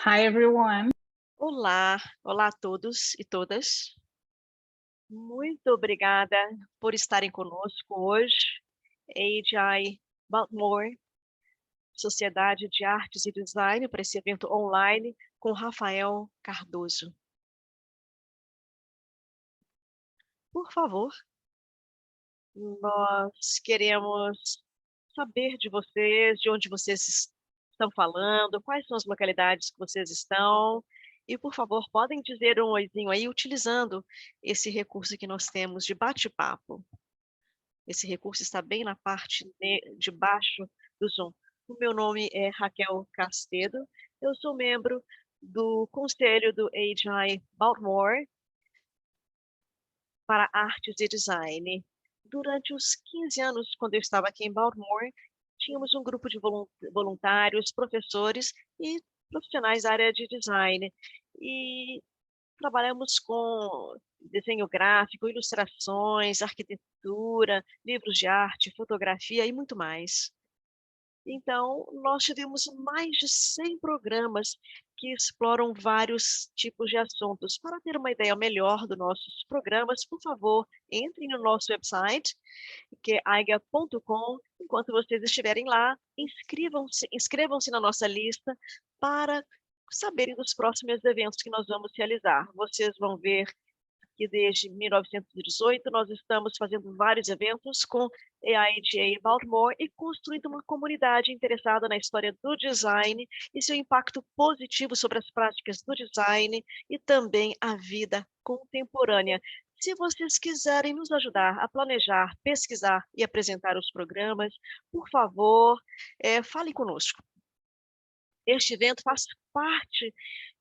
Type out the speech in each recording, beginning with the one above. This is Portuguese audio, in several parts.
Hi everyone. Olá, olá a todos e todas. Muito obrigada por estarem conosco hoje. AGI Baltimore, Sociedade de Artes e Design, para esse evento online com Rafael Cardoso. Por favor, nós queremos saber de vocês, de onde vocês estão falando, quais são as localidades que vocês estão. E, por favor, podem dizer um oizinho aí utilizando esse recurso que nós temos de bate-papo. Esse recurso está bem na parte de baixo do Zoom. O meu nome é Raquel Castedo, eu sou membro do conselho do AGI Baltimore para artes e design. Durante os 15 anos, quando eu estava aqui em Baltimore, tínhamos um grupo de voluntários, professores e profissionais da área de design. E trabalhamos com desenho gráfico, ilustrações, arquitetura, livros de arte, fotografia e muito mais. Então, nós tivemos mais de 100 programas que exploram vários tipos de assuntos. Para ter uma ideia melhor dos nossos programas, por favor, entrem no nosso website, que é aiga.com. Enquanto vocês estiverem lá, inscrevam-se na nossa lista para saberem dos próximos eventos que nós vamos realizar. Vocês vão ver que desde 1918 nós estamos fazendo vários eventos com AIGA Baltimore e construindo uma comunidade interessada na história do design e seu impacto positivo sobre as práticas do design e também a vida contemporânea. Se vocês quiserem nos ajudar a planejar, pesquisar e apresentar os programas, por favor, fale conosco. Este evento faz parte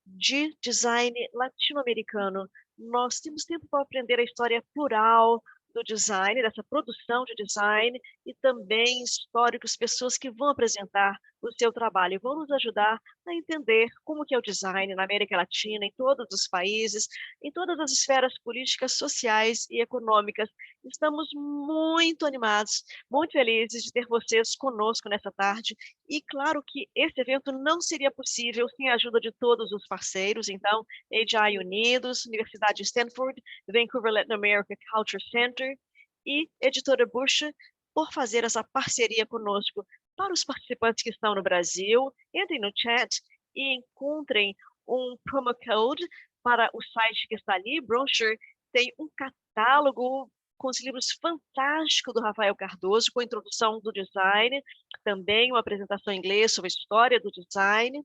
de design latino-americano. Nós temos tempo para aprender a história plural do design, dessa produção de design, e também históricos, pessoas que vão apresentar o seu trabalho, vão nos ajudar a entender como que é o design na América Latina, em todos os países, em todas as esferas políticas, sociais e econômicas. Estamos muito animados, muito felizes de ter vocês conosco nessa tarde, e claro que esse evento não seria possível sem a ajuda de todos os parceiros, então, AGI Unidos, Universidade de Stanford, Vancouver Latin America Culture Center e Editora Bucha, por fazer essa parceria conosco. Para os participantes que estão no Brasil, entrem no chat e encontrem um promo code para o site que está ali, Brochure, tem um catálogo com os livros fantásticos do Rafael Cardoso, com a introdução do design, também uma apresentação em inglês sobre a história do design,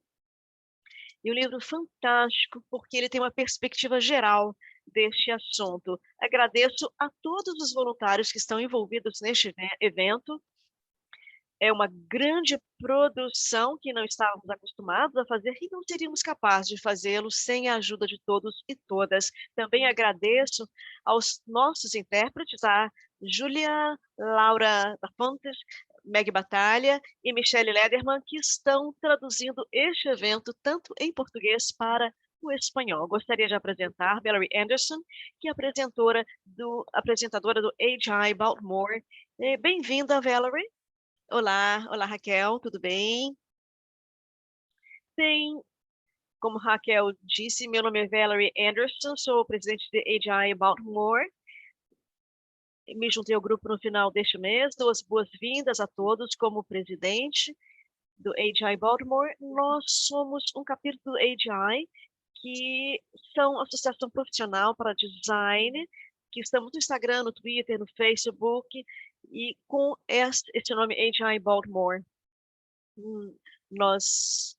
e um livro fantástico, porque ele tem uma perspectiva geral deste assunto. Agradeço a todos os voluntários que estão envolvidos neste evento. É uma grande produção que não estávamos acostumados a fazer e não seríamos capazes de fazê-lo sem a ajuda de todos e todas. Também agradeço aos nossos intérpretes, a Júlia Laura da Fontes, Meg Batalha e Michelle Lederman, que estão traduzindo este evento tanto em português para o espanhol. Gostaria de apresentar Valerie Anderson, que é apresentadora do AGI Baltimore. Bem-vinda, Valerie. Olá, olá Raquel, tudo bem? Bem, como Raquel disse, meu nome é Valerie Anderson, sou presidente de AGI Baltimore. Me juntei ao grupo no final deste mês, dou as boas-vindas a todos como presidente do AGI Baltimore. Nós somos um capítulo do AGI, que são a Associação Profissional para Design, que estamos no Instagram, no Twitter, no Facebook, e com esse nome AGI Baltimore. Nós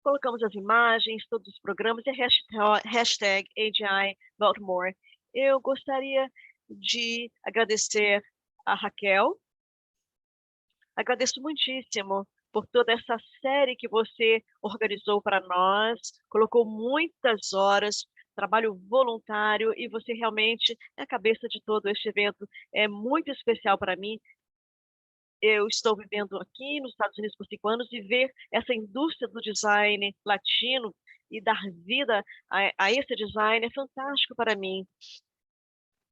colocamos as imagens, todos os programas e a hashtag AGI Baltimore. Eu gostaria de agradecer a Raquel. Agradeço muitíssimo por toda essa série que você organizou para nós, colocou muitas horas, trabalho voluntário, e você realmente é a cabeça de todo este evento. É muito especial para mim. Eu estou vivendo aqui nos Estados Unidos por 5 anos e ver essa indústria do design latino e dar vida a esse design é fantástico para mim.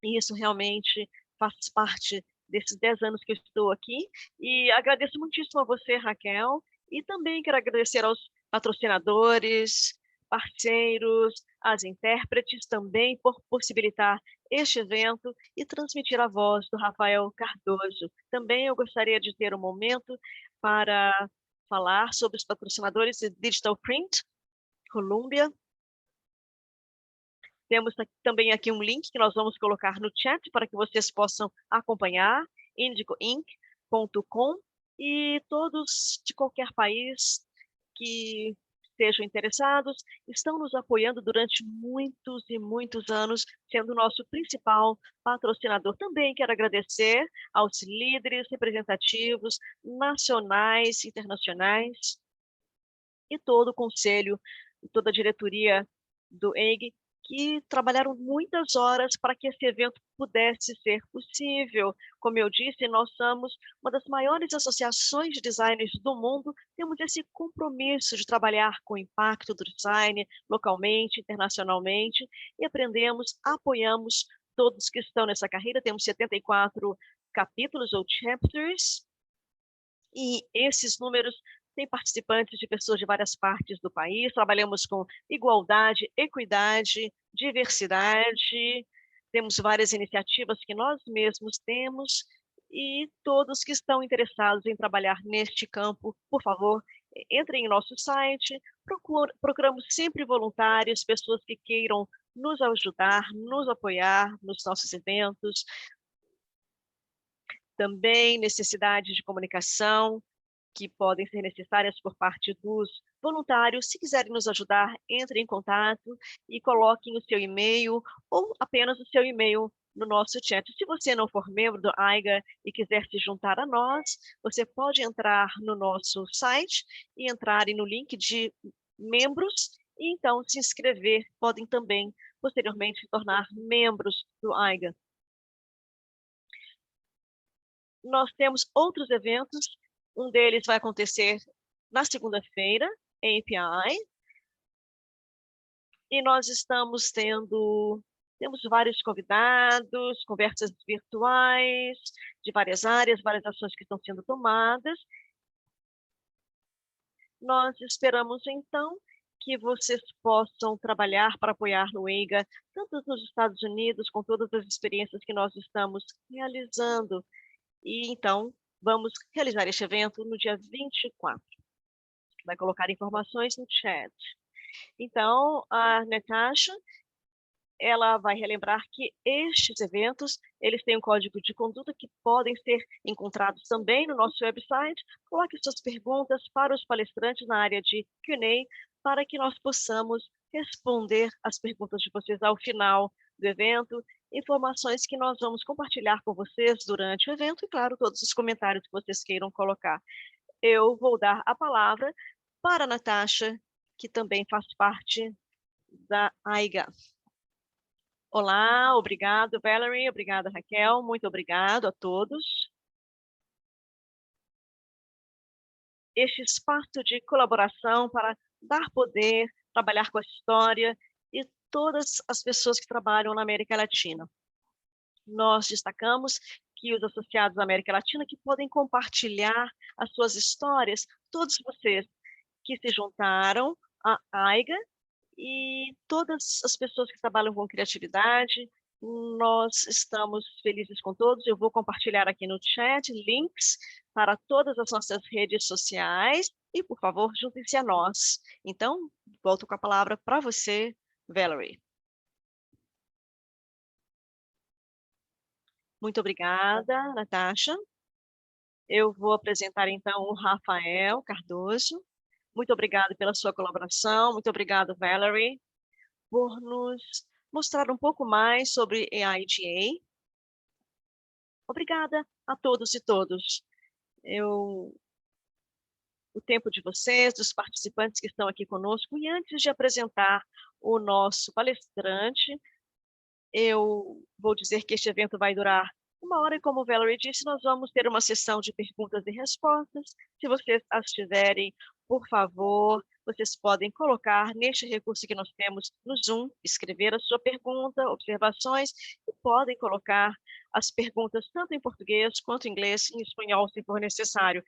E isso realmente faz parte desses 10 anos que eu estou aqui. E agradeço muitíssimo a você, Raquel, E também quero agradecer aos patrocinadores, parceiros, às intérpretes também por possibilitar este evento e transmitir a voz do Rafael Cardoso. Também eu gostaria de ter um momento para falar sobre os patrocinadores de Digital Print, Columbia. Temos também aqui um link que nós vamos colocar no chat para que vocês possam acompanhar, indigoinc.com, e todos de qualquer país que estejam interessados estão nos apoiando durante muitos e muitos anos, sendo o nosso principal patrocinador. Também quero agradecer aos líderes representativos nacionais, internacionais, e todo o conselho, toda a diretoria do EIG, que trabalharam muitas horas para que esse evento pudesse ser possível. Como eu disse, nós somos uma das maiores associações de designers do mundo, temos esse compromisso de trabalhar com o impacto do design localmente, internacionalmente, e aprendemos, apoiamos todos que estão nessa carreira. Temos 74 capítulos ou chapters, e esses números têm participantes de pessoas de várias partes do país. Trabalhamos com igualdade, equidade, diversidade. Temos várias iniciativas que nós mesmos temos, e todos que estão interessados em trabalhar neste campo, por favor, entrem em nosso site. Procuramos sempre voluntários, pessoas que queiram nos ajudar, nos apoiar nos nossos eventos. Também necessidades de comunicação que podem ser necessárias por parte dos voluntários. Se quiserem nos ajudar, entrem em contato e coloquem o seu e-mail ou apenas o seu e-mail no nosso chat. Se você não for membro do AIGA e quiser se juntar a nós, você pode entrar no nosso site e entrarem no link de membros e então se inscrever. Podem também, posteriormente, se tornar membros do AIGA. Nós temos outros eventos, um deles vai acontecer na segunda-feira, em API, e nós temos vários convidados, conversas virtuais, de várias áreas, várias ações que estão sendo tomadas. Nós esperamos, então, que vocês possam trabalhar para apoiar no EIGA, tanto nos Estados Unidos, com todas as experiências que nós estamos realizando. E, então, vamos realizar este evento no dia 24. Vai colocar informações no chat. Então, a Natasha, ela vai relembrar que estes eventos, eles têm um código de conduta que podem ser encontrados também no nosso website. Coloque suas perguntas para os palestrantes na área de Q&A, para que nós possamos responder as perguntas de vocês ao final do evento, informações que nós vamos compartilhar com vocês durante o evento e, claro, todos os comentários que vocês queiram colocar. Eu vou dar a palavra para a Natasha, que também faz parte da AIGA. Olá, obrigado, Valerie, obrigada, Raquel, muito obrigado a todos. Este espaço de colaboração para dar poder, trabalhar com a história e todas as pessoas que trabalham na América Latina. Nós destacamos que os associados da América Latina que podem compartilhar as suas histórias, todos vocês que se juntaram à AIGA e todas as pessoas que trabalham com criatividade, nós estamos felizes com todos. Eu vou compartilhar aqui no chat links para todas as nossas redes sociais e, por favor, juntem-se a nós. Então, volto com a palavra para você, Valerie. Muito obrigada, Natasha. Eu vou apresentar, então, o Rafael Cardoso. Muito obrigada pela sua colaboração. Muito obrigado, Valerie, por nos mostrar um pouco mais sobre AIGA. Obrigada a todos e todas. O tempo de vocês, dos participantes que estão aqui conosco. E antes de apresentar o nosso palestrante, eu vou dizer que este evento vai durar 1 hora, e como o Valerie disse, nós vamos ter uma sessão de perguntas e respostas. Se vocês as tiverem, por favor, vocês podem colocar neste recurso que nós temos no Zoom, escrever a sua pergunta, observações, e podem colocar as perguntas tanto em português quanto em inglês e em espanhol, se for necessário.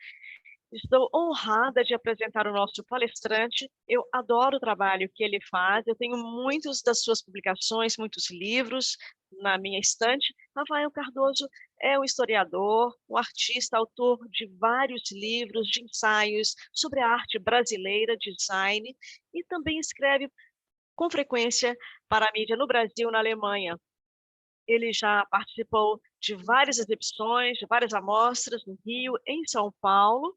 Estou honrada de apresentar o nosso palestrante. Eu adoro o trabalho que ele faz. Eu tenho muitas das suas publicações, muitos livros na minha estante. Rafael Cardoso é um historiador, um artista, autor de vários livros de ensaios sobre a arte brasileira, design, e também escreve com frequência para a mídia no Brasil e na Alemanha. Ele já participou de várias exibições, de várias amostras no Rio, em São Paulo.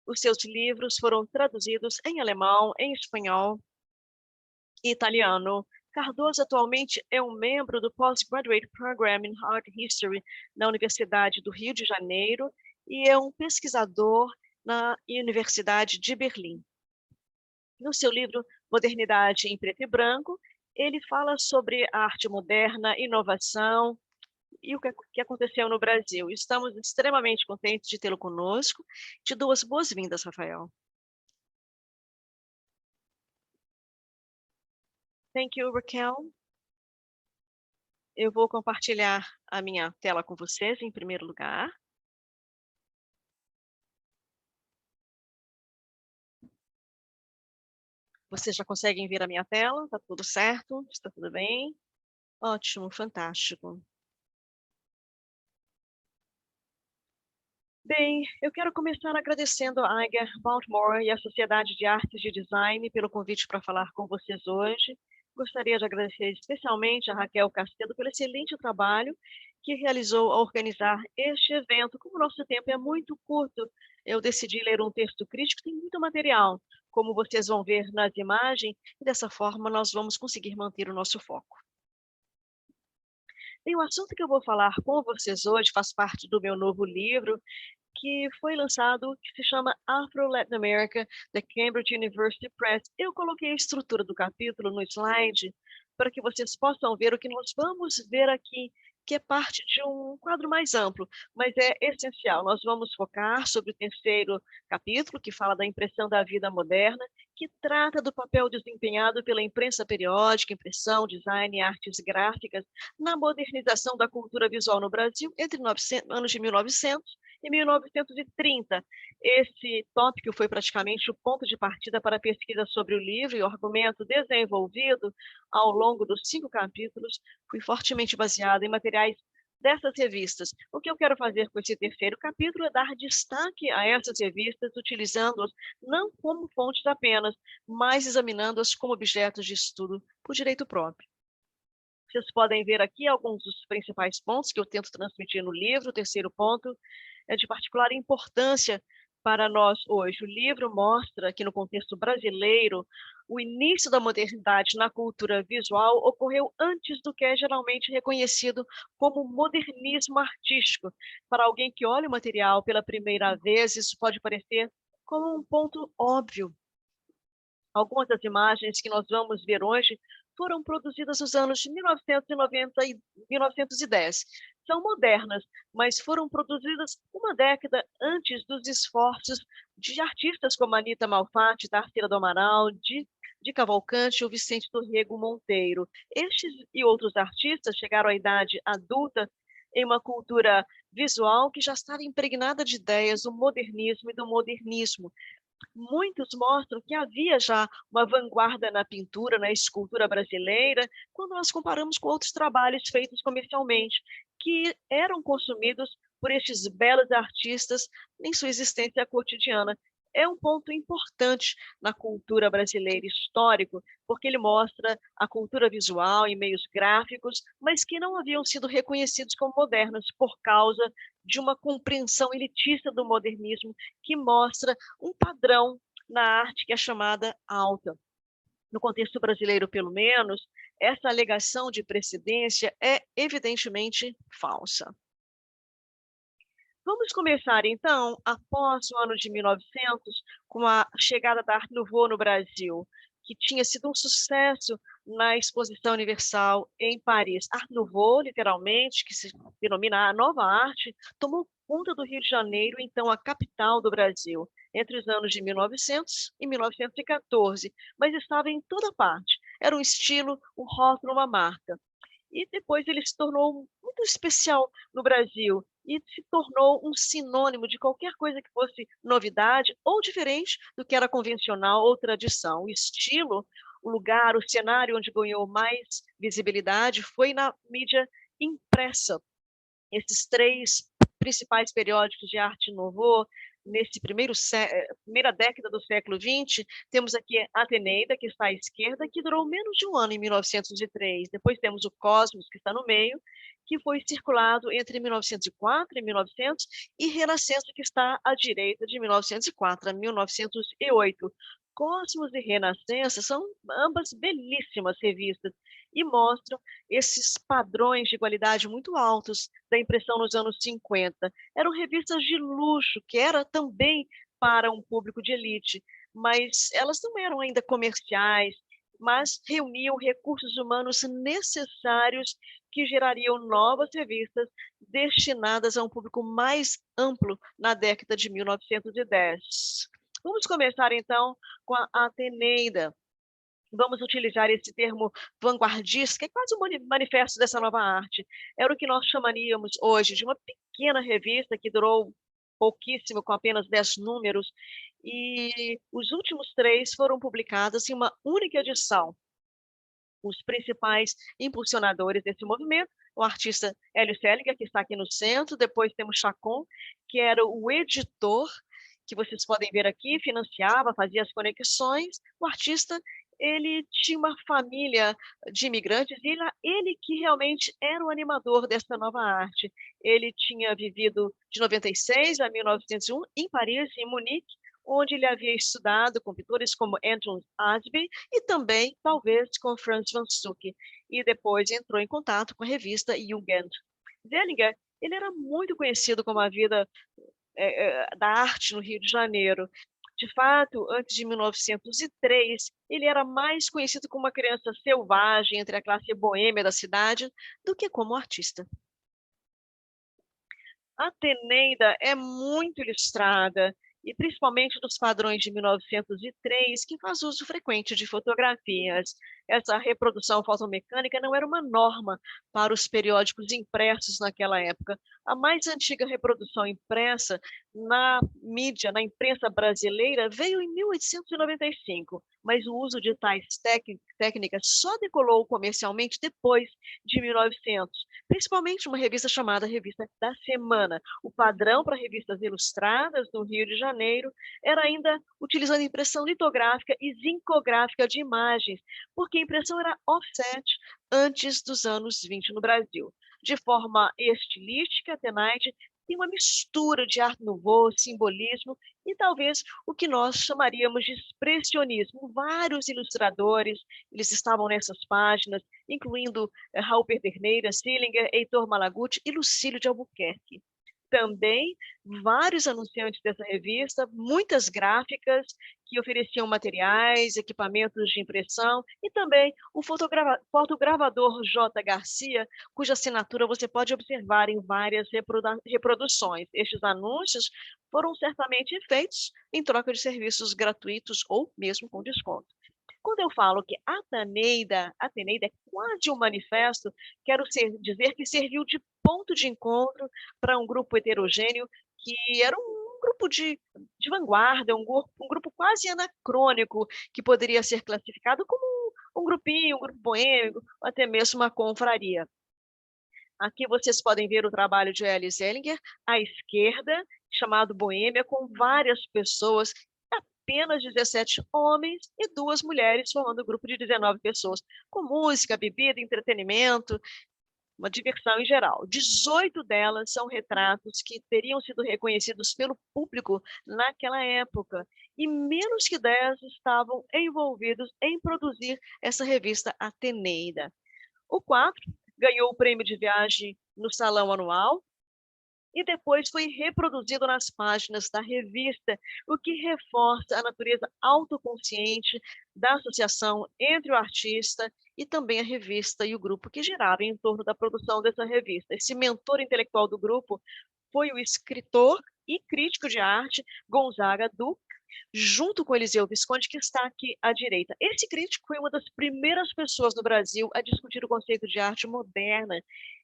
Os seus livros foram traduzidos em alemão, em espanhol e italiano. Cardoso atualmente é um membro do Postgraduate Program in Art History na Universidade do Rio de Janeiro e é um pesquisador na Universidade de Berlim. No seu livro Modernidade em Preto e Branco, ele fala sobre a arte moderna, inovação e o que aconteceu no Brasil. Estamos extremamente contentes de tê-lo conosco. Te dou as boas-vindas, Rafael. Thank you, Raquel. Eu vou compartilhar a minha tela com vocês, em primeiro lugar. Vocês já conseguem ver a minha tela? Está tudo certo? Está tudo bem? Ótimo, fantástico. Bem, eu quero começar agradecendo a Eiger Baltimore e a Sociedade de Artes de Design pelo convite para falar com vocês hoje. Gostaria de agradecer especialmente a Raquel Castedo pelo excelente trabalho que realizou ao organizar este evento. Como o nosso tempo é muito curto, eu decidi ler um texto crítico, tem muito material, como vocês vão ver nas imagens, e dessa forma nós vamos conseguir manter o nosso foco. Bem, o assunto que eu vou falar com vocês hoje faz parte do meu novo livro, que foi lançado, que se chama Afro-Latin America, da Cambridge University Press. Eu coloquei a estrutura do capítulo no slide para que vocês possam ver o que nós vamos ver aqui, que é parte de um quadro mais amplo, mas é essencial. Nós vamos focar sobre o terceiro capítulo, que fala da impressão da vida moderna, que trata do papel desempenhado pela imprensa periódica, impressão, design e artes gráficas na modernização da cultura visual no Brasil entre anos de 1900 e 1930. Esse tópico foi praticamente o ponto de partida para a pesquisa sobre o livro, e o argumento desenvolvido ao longo dos 5 capítulos foi fortemente baseado em materiais dessas revistas. O que eu quero fazer com esse terceiro capítulo é dar destaque a essas revistas, utilizando-as não como fontes apenas, mas examinando-as como objetos de estudo por direito próprio. Vocês podem ver aqui alguns dos principais pontos que eu tento transmitir no livro. O terceiro ponto é de particular importância para nós hoje. O livro mostra que, no contexto brasileiro, o início da modernidade na cultura visual ocorreu antes do que é geralmente reconhecido como modernismo artístico. Para alguém que olha o material pela primeira vez, isso pode parecer como um ponto óbvio. Algumas das imagens que nós vamos ver hoje foram produzidas nos anos de 1990 e 1910. São modernas, mas foram produzidas uma década antes dos esforços de artistas como Anita Malfatti, Tarsila do Amaral, de Cavalcante ou Vicente Torrego Monteiro. Estes e outros artistas chegaram à idade adulta em uma cultura visual que já estava impregnada de ideias do modernismo e do modernismo. Muitos mostram que havia já uma vanguarda na pintura, na escultura brasileira, quando nós comparamos com outros trabalhos feitos comercialmente, que eram consumidos por estes belos artistas em sua existência cotidiana. É um ponto importante na cultura brasileira histórico, porque ele mostra a cultura visual em meios gráficos, mas que não haviam sido reconhecidos como modernos por causa de uma compreensão elitista do modernismo que mostra um padrão na arte que é chamada alta. No contexto brasileiro, pelo menos, essa alegação de precedência é evidentemente falsa. Vamos começar, então, após o ano de 1900, com a chegada da Art Nouveau no Brasil, que tinha sido um sucesso na Exposição Universal em Paris. Art Nouveau, literalmente, que se denomina a nova arte, tomou conta do Rio de Janeiro, então a capital do Brasil, entre os anos de 1900 e 1914, mas estava em toda parte. Era um estilo, um rótulo, uma marca. E depois ele se tornou muito especial no Brasil, e se tornou um sinônimo de qualquer coisa que fosse novidade ou diferente do que era convencional ou tradição. O estilo, o lugar, o cenário onde ganhou mais visibilidade foi na mídia impressa. Esses 3 principais periódicos de arte nouveau, nesse primeira década do século XX, temos aqui a Ateneida, que está à esquerda, que durou menos de um ano, em 1903. Depois temos o Cosmos, que está no meio, que foi circulado entre 1904 e 1900, e Renascença, que está à direita, de 1904 a 1908. Cosmos e Renascença são ambas belíssimas revistas e mostram esses padrões de qualidade muito altos da impressão nos anos 50. Eram revistas de luxo, que era também para um público de elite, mas elas não eram ainda comerciais, mas reuniam recursos humanos necessários que gerariam novas revistas destinadas a um público mais amplo na década de 1910. Vamos começar então com a Ateneida. Vamos utilizar esse termo vanguardista, que é quase um manifesto dessa nova arte. Era o que nós chamaríamos hoje de uma pequena revista que durou pouquíssimo, com apenas 10 números, e os últimos 3 foram publicados em uma única edição. Os principais impulsionadores desse movimento, o artista Hélio Seliger, que está aqui no centro, depois temos Chacon, que era o editor, que vocês podem ver aqui, financiava, fazia as conexões. O artista, ele tinha uma família de imigrantes e ele que realmente era o animador dessa nova arte. Ele tinha vivido de 96 a 1901 em Paris, em Munique, onde ele havia estudado com pintores como Anton Asby e também, talvez, com Franz van Stuck, e depois entrou em contato com a revista Jugend. Seliger, ele era muito conhecido como a vida da arte no Rio de Janeiro. De fato, antes de 1903, ele era mais conhecido como uma criança selvagem entre a classe boêmia da cidade do que como artista. A Teneida é muito ilustrada, e principalmente dos padrões de 1903, que faz uso frequente de fotografias. Essa reprodução fotomecânica não era uma norma para os periódicos impressos naquela época. A mais antiga reprodução impressa na mídia, na imprensa brasileira, veio em 1895, mas o uso de tais técnicas só decolou comercialmente depois de 1900, principalmente uma revista chamada Revista da Semana. O padrão para revistas ilustradas no Rio de Janeiro era ainda utilizando impressão litográfica e zincográfica de imagens, porque a impressão era offset antes dos anos 20 no Brasil. De forma estilística, a Tenaide tem uma mistura de art nouveau, simbolismo e talvez o que nós chamaríamos de expressionismo. Vários ilustradores, eles estavam nessas páginas, incluindo Raul Pederneiras, Silinger, Heitor Malaguti e Lucílio de Albuquerque. Também vários anunciantes dessa revista, muitas gráficas que ofereciam materiais, equipamentos de impressão e também o fotogravador J. Garcia, cuja assinatura você pode observar em várias reproduções. Estes anúncios foram certamente feitos em troca de serviços gratuitos ou mesmo com desconto. Quando eu falo que Ateneida é quase um manifesto, dizer que serviu de ponto de encontro para um grupo heterogêneo que era um grupo de vanguarda, um grupo quase anacrônico, que poderia ser classificado como um grupinho, um grupo boêmio, ou até mesmo uma confraria. Aqui vocês podem ver o trabalho de Elie Seliger, à esquerda, chamado Boêmia, com várias pessoas, apenas 17 homens e 2 mulheres, formando um grupo de 19 pessoas, com música, bebida, entretenimento, uma diversão em geral. 18 delas são retratos que teriam sido reconhecidos pelo público naquela época, e menos que 10 estavam envolvidos em produzir essa revista Ateneida. O quadro ganhou o prêmio de viagem no Salão Anual, e depois foi reproduzido nas páginas da revista, o que reforça a natureza autoconsciente da associação entre o artista e também a revista e o grupo que girava em torno da produção dessa revista. Esse mentor intelectual do grupo foi o escritor e crítico de arte Gonzaga Duque, junto com Eliseu Visconti, que está aqui à direita. Esse crítico foi uma das primeiras pessoas no Brasil a discutir o conceito de arte moderna.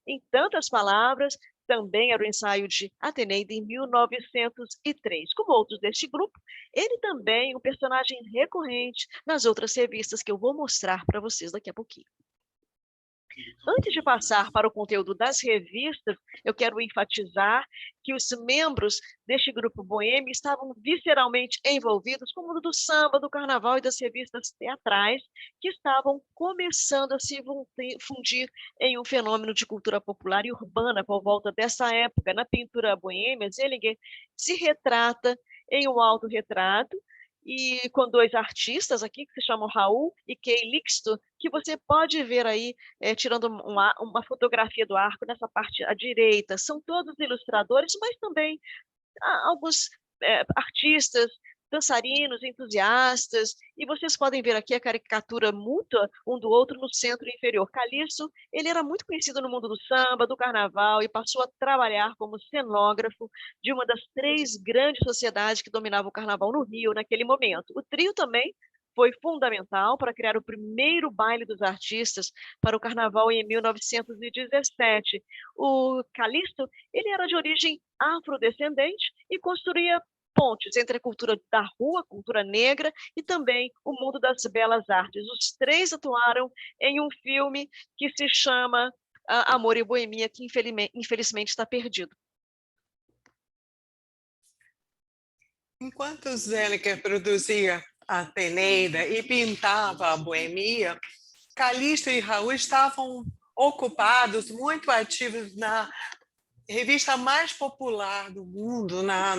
Em tantas palavras, também era o ensaio de Ateneida em 1903. Como outros deste grupo, ele também é um personagem recorrente nas outras revistas que eu vou mostrar para vocês daqui a pouquinho. Antes de passar para o conteúdo das revistas, eu quero enfatizar que os membros deste grupo boêmio estavam visceralmente envolvidos com o mundo do samba, do carnaval e das revistas teatrais, que estavam começando a se fundir em um fenômeno de cultura popular e urbana por volta dessa época. Na pintura boêmia, Selinger se retrata em um autorretrato, e com dois artistas aqui, que se chamam Raul e Kay Lixto, que você pode ver aí tirando uma fotografia do arco nessa parte à direita. São todos ilustradores, mas também alguns artistas, dançarinos, entusiastas, e vocês podem ver aqui a caricatura mútua um do outro no centro inferior. Calixto, ele era muito conhecido no mundo do samba, do carnaval, e passou a trabalhar como cenógrafo de uma das 3 grandes sociedades que dominavam o carnaval no Rio naquele momento. O trio também foi fundamental para criar o primeiro baile dos artistas para o carnaval em 1917. O Calixto, ele era de origem afrodescendente e construía pontes entre a cultura da rua, a cultura negra, e também o mundo das belas artes. Os 3 atuaram em um filme que se chama Amor e Boemia, que infelizmente está perdido. Enquanto Selinger produzia a Ateneida e pintava a Boemia, Calixto e Raul estavam ocupados, muito ativos na revista mais popular do mundo na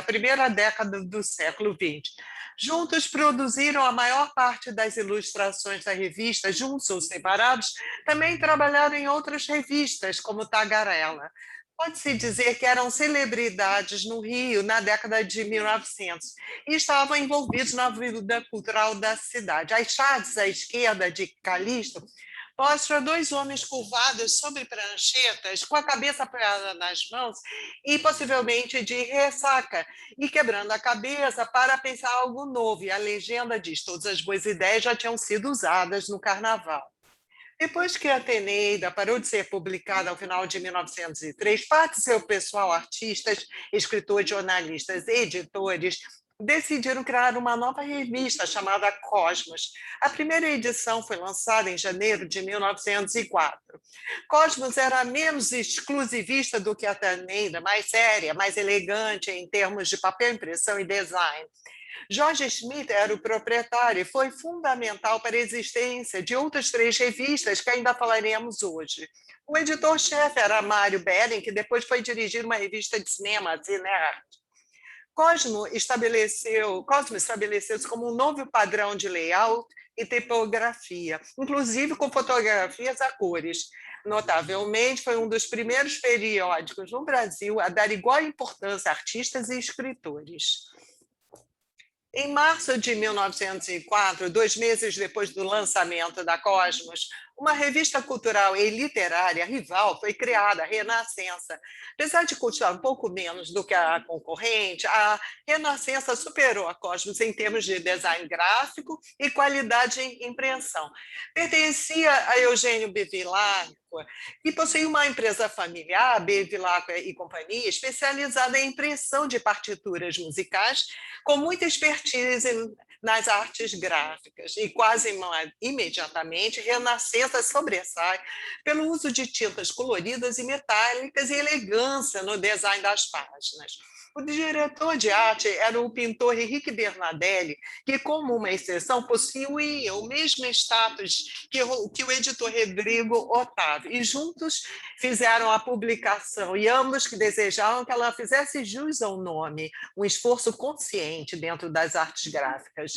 primeira década do século XX. Juntos produziram a maior parte das ilustrações da revista, juntos ou separados, também trabalharam em outras revistas, como Tagarela. Pode-se dizer que eram celebridades no Rio na década de 1900 e estavam envolvidos na vida cultural da cidade. As charts à esquerda de Calixto mostra 2 homens curvados sobre pranchetas, com a cabeça apoiada nas mãos e possivelmente de ressaca, e quebrando a cabeça para pensar algo novo. E a legenda diz: todas as boas ideias já tinham sido usadas no carnaval. Depois que a Ateneida parou de ser publicada ao final de 1903, parte do seu pessoal, artistas, escritores, jornalistas, editores, decidiram criar uma nova revista chamada Cosmos. A primeira edição foi lançada em janeiro de 1904. Cosmos era menos exclusivista do que a Ateneida, mais séria, mais elegante em termos de papel, impressão e design. Jorge Schmidt era o proprietário e foi fundamental para a existência de outras 3 revistas que ainda falaremos hoje. O editor-chefe era Mário Bering, que depois foi dirigir uma revista de cinema, Cineart. Cosmo estabeleceu-se como um novo padrão de layout e tipografia, inclusive com fotografias a cores. Notavelmente, foi um dos primeiros periódicos no Brasil a dar igual importância a artistas e escritores. Em março de 1904, 2 meses depois do lançamento da Cosmos, uma revista cultural e literária rival foi criada, a Renascença. Apesar de custar um pouco menos do que a concorrente, a Renascença superou a Cosmos em termos de design gráfico e qualidade em impressão. Pertencia a Eugênio Bevilacqua, que possuía uma empresa familiar, Bevilacqua e Companhia, especializada em impressão de partituras musicais, com muita expertise nas artes gráficas, e quase imediatamente Renascença sobressai pelo uso de tintas coloridas e metálicas e elegância no design das páginas. O diretor de arte era o pintor Henrique Bernadelli, que, como uma exceção, possuía o mesmo status que o editor Rodrigo Otávio, e juntos fizeram a publicação, e ambos que desejavam que ela fizesse jus ao nome, um esforço consciente dentro das artes gráficas.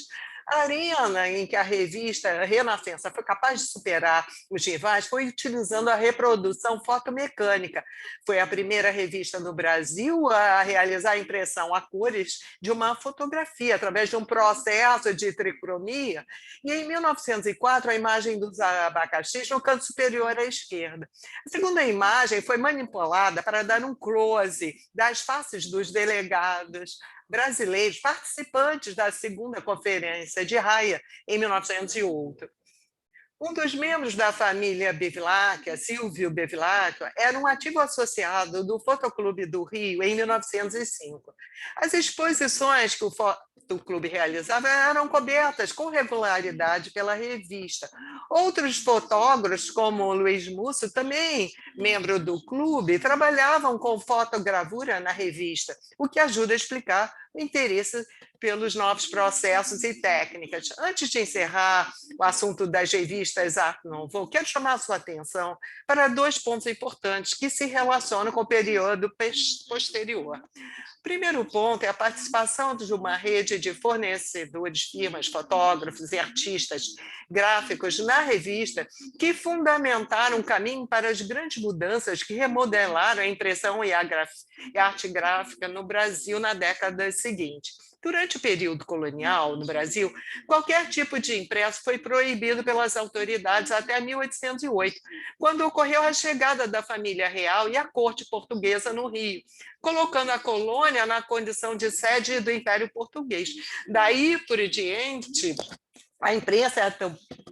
A arena em que a revista Renascença foi capaz de superar os rivais foi utilizando a reprodução fotomecânica. Foi a primeira revista no Brasil a realizar a impressão a cores de uma fotografia, através de um processo de tricromia, e em 1904 a imagem dos abacaxis no canto superior à esquerda. A segunda imagem foi manipulada para dar um close das faces dos delegados brasileiros participantes da segunda conferência de Haia, em 1908. Um dos membros da família Bevilacqua, Silvio Bevilacqua, era um ativo associado do Fotoclube do Rio em 1905. As exposições que o Fotoclube realizava eram cobertas com regularidade pela revista. Outros fotógrafos, como Luiz Musso, também membro do clube, trabalhavam com fotogravura na revista, o que ajuda a explicar o interesse pelos novos processos e técnicas. Antes de encerrar o assunto das revistas Art Nouveau, quero chamar a sua atenção para 2 pontos importantes que se relacionam com o período posterior. O primeiro ponto é a participação de uma rede de fornecedores, firmas, fotógrafos e artistas gráficos na revista que fundamentaram o caminho para as grandes mudanças que remodelaram a impressão e a arte gráfica no Brasil na década seguinte. Durante o período colonial no Brasil, qualquer tipo de impresso foi proibido pelas autoridades até 1808, quando ocorreu a chegada da família real e a corte portuguesa no Rio, colocando a colônia na condição de sede do Império Português. Daí por diante, a imprensa e a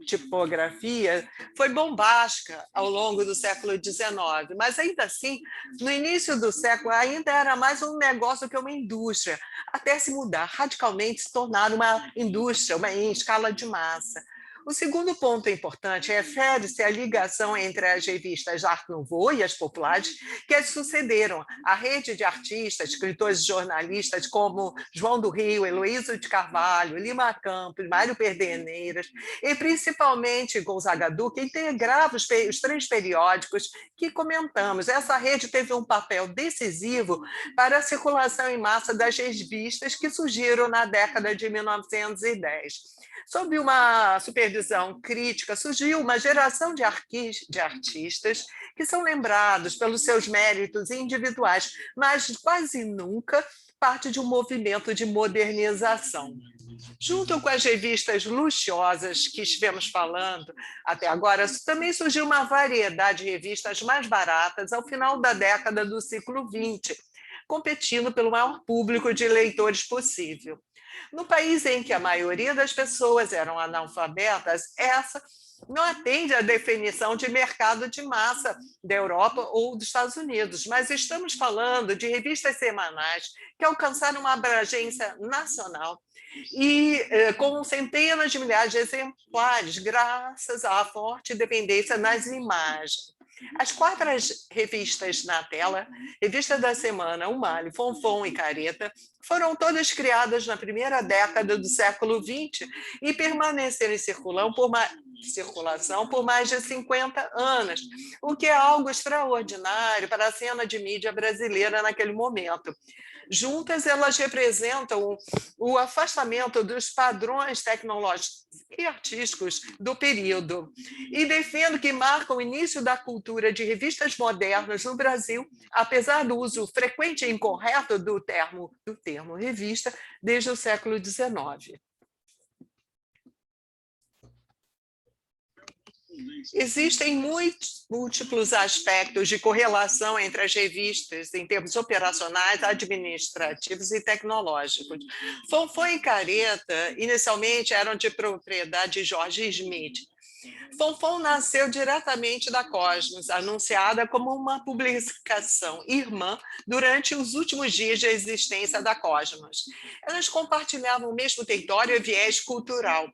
tipografia foi bombástica ao longo do século XIX, mas ainda assim, no início do século, ainda era mais um negócio que uma indústria, até se mudar radicalmente, se tornar uma indústria, em escala de massa. O segundo ponto importante refere-se à ligação entre as revistas Art Nouveau e as populares que as sucederam. A rede de artistas, escritores e jornalistas como João do Rio, Heloísio de Carvalho, Lima Campos, Mário Perdeneiras e principalmente Gonzaga Duque integrava os 3 periódicos que comentamos. Essa rede teve um papel decisivo para a circulação em massa das revistas que surgiram na década de 1910. Sob uma supervisão crítica, surgiu uma geração de artistas que são lembrados pelos seus méritos individuais, mas quase nunca parte de um movimento de modernização. Junto com as revistas luxuosas que estivemos falando até agora, também surgiu uma variedade de revistas mais baratas ao final da década do século XX, competindo pelo maior público de leitores possível. No país em que a maioria das pessoas eram analfabetas, essa não atende à definição de mercado de massa da Europa ou dos Estados Unidos, mas estamos falando de revistas semanais que alcançaram uma abrangência nacional e com centenas de milhares de exemplares, graças à forte dependência nas imagens. As 4 revistas na tela, Revista da Semana, O Malho, Fonfon e Careta, foram todas criadas na primeira década do século XX e permaneceram em circulação por mais de 50 anos, o que é algo extraordinário para a cena de mídia brasileira naquele momento. Juntas, elas representam o afastamento dos padrões tecnológicos e artísticos do período e defendo que marcam o início da cultura de revistas modernas no Brasil, apesar do uso frequente e incorreto do termo revista desde o século XIX. Existem múltiplos aspectos de correlação entre as revistas em termos operacionais, administrativos e tecnológicos. Fonfon e Careta, inicialmente, eram de propriedade de Jorge Smith. Fonfon nasceu diretamente da Cosmos, anunciada como uma publicação irmã durante os últimos dias de existência da Cosmos. Elas compartilhavam o mesmo território e viés cultural,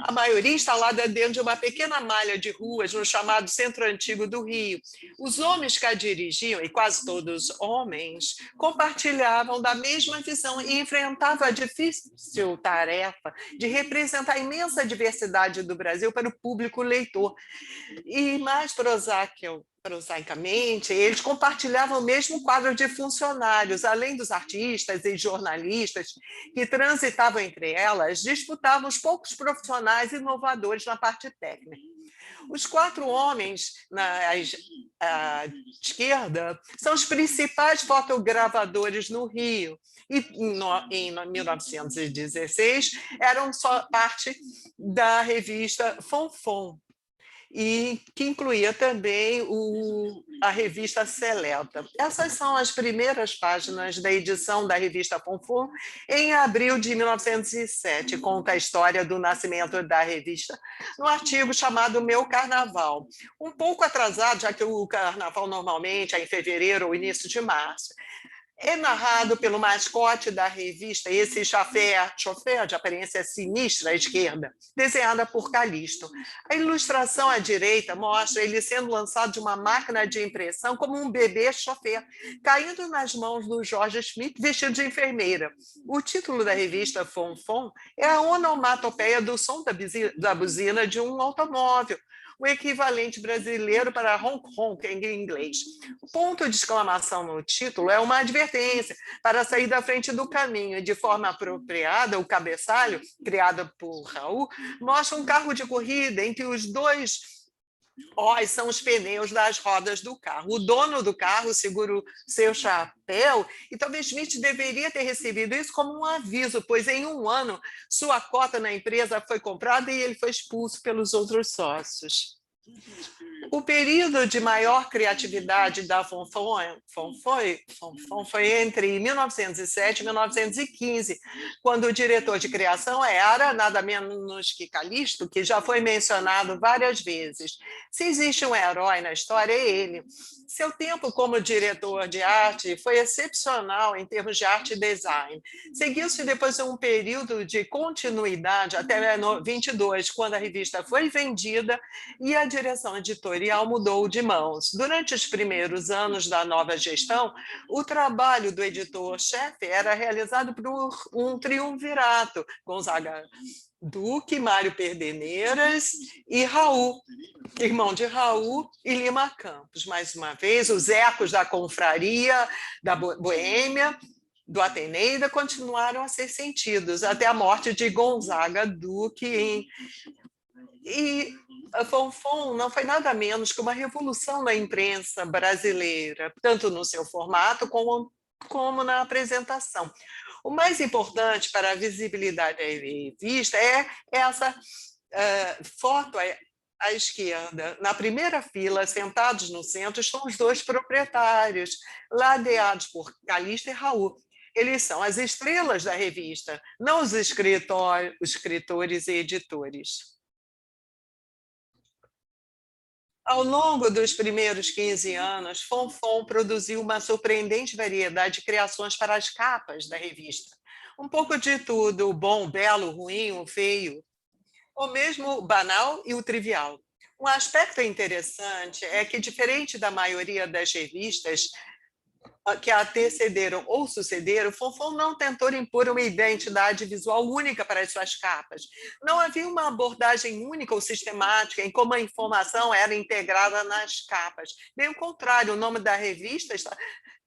a maioria instalada dentro de uma pequena malha de ruas no chamado Centro Antigo do Rio. Os homens que a dirigiam, e quase todos homens, compartilhavam da mesma visão e enfrentavam a difícil tarefa de representar a imensa diversidade do Brasil para o público leitor. E mais prosaicamente, eles compartilhavam o mesmo quadro de funcionários, além dos artistas e jornalistas que transitavam entre elas, disputavam os poucos profissionais inovadores na parte técnica. Os 4 homens à esquerda são os principais fotogravadores no Rio, e em 1916 eram só parte da revista Fonfon. e que incluía também a revista Seleta. Essas são as primeiras páginas da edição da revista Fonfon, em abril de 1907. Conta a história do nascimento da revista no artigo chamado Meu Carnaval. Um pouco atrasado, já que o carnaval normalmente é em fevereiro ou início de março. É narrado pelo mascote da revista, esse chofé de aparência sinistra à esquerda, desenhada por Calixto. A ilustração à direita mostra ele sendo lançado de uma máquina de impressão como um bebê chofé, caindo nas mãos do George Smith vestido de enfermeira. O título da revista Fonfon é a onomatopeia do som da buzina de um automóvel, o equivalente brasileiro para honk honk em inglês. O ponto de exclamação no título é uma advertência para sair da frente do caminho e, de forma apropriada, o cabeçalho, criado por Raul, mostra um carro de corrida em que os dois Os são os pneus das rodas do carro. O dono do carro segura o seu chapéu e talvez Smith deveria ter recebido isso como um aviso, pois em um ano sua cota na empresa foi comprada e ele foi expulso pelos outros sócios. O período de maior criatividade da Fonfon foi entre 1907 e 1915, quando o diretor de criação era nada menos que Calixto, que já foi mencionado várias vezes. Se existe um herói na história, é ele. Seu tempo como diretor de arte foi excepcional em termos de arte e design. Seguiu-se depois um período de continuidade até 22, quando a revista foi vendida e a direção editorial mudou de mãos. Durante os primeiros anos da nova gestão, o trabalho do editor-chefe era realizado por um triunvirato, Gonzaga Duque, Mário Perdeneiras e Raul, irmão de Raul e Lima Campos. Mais uma vez, os ecos da confraria, da Boêmia, do Ateneida continuaram a ser sentidos até a morte de Gonzaga Duque E a Fonfon não foi nada menos que uma revolução na imprensa brasileira, tanto no seu formato como na apresentação. O mais importante para a visibilidade da revista é essa foto à esquerda. Na primeira fila, sentados no centro, estão os dois proprietários, ladeados por Calixto e Raul. Eles são as estrelas da revista, não os escritores e editores. Ao longo dos primeiros 15 anos, Fonfon produziu uma surpreendente variedade de criações para as capas da revista. Um pouco de tudo, o bom, o belo, o ruim, o feio, ou mesmo o banal e o trivial. Um aspecto interessante é que, diferente da maioria das revistas que a antecederam ou sucederam, Fonfon não tentou impor uma identidade visual única para as suas capas. Não havia uma abordagem única ou sistemática em como a informação era integrada nas capas. Bem ao contrário, o nome da revista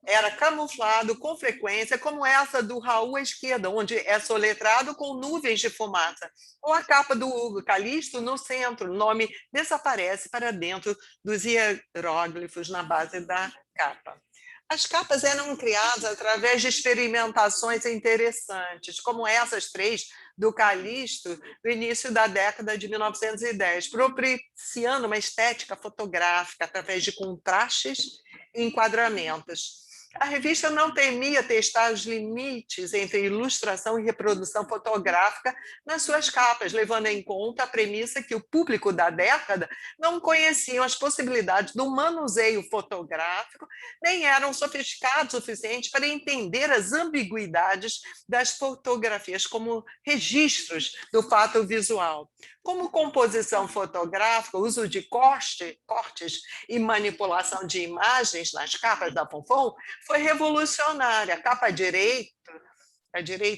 era camuflado com frequência, como essa do Raul à esquerda, onde é soletrado com nuvens de fumaça. Ou a capa do Calixto no centro, o nome desaparece para dentro dos hieróglifos na base da capa. As capas eram criadas através de experimentações interessantes, como essas três do Calixto, no início da década de 1910, propiciando uma estética fotográfica através de contrastes e enquadramentos. A revista não temia testar os limites entre ilustração e reprodução fotográfica nas suas capas, levando em conta a premissa que o público da década não conhecia as possibilidades do manuseio fotográfico, nem eram sofisticados o suficiente para entender as ambiguidades das fotografias como registros do fato visual. Como composição fotográfica, o uso de cortes e manipulação de imagens nas capas da Fonfon foi revolucionária. A capa à direita,